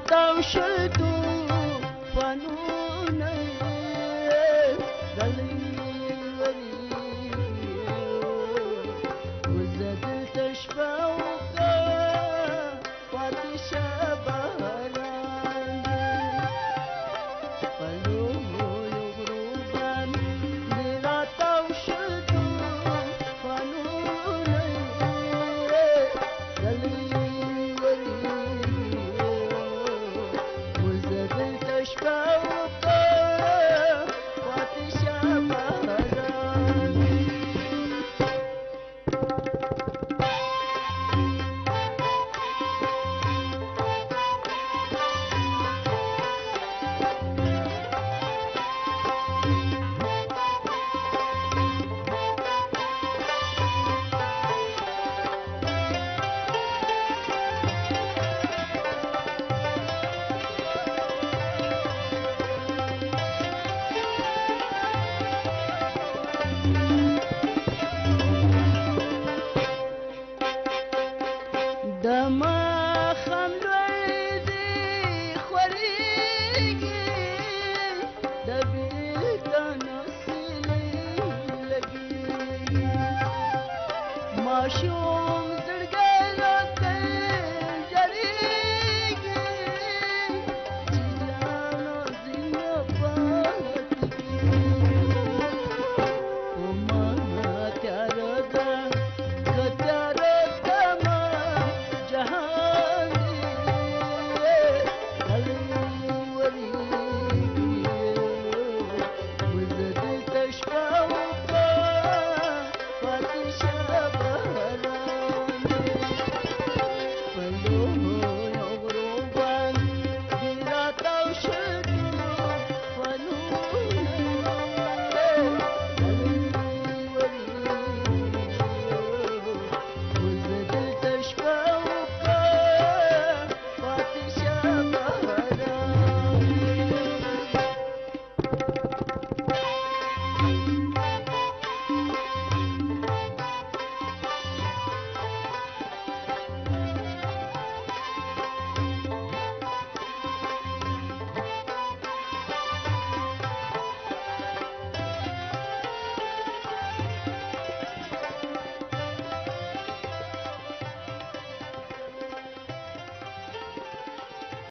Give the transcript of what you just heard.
راتاو شل طوفانونه غلي وريږي وزه دلته شپه وکړه پاتې شه باران دی په لویو غرو باندې راتاو شل طوفانونه غلي د ماښام لوی دی خورېږي د بېلتانه سیلۍ لګېږي ماشوم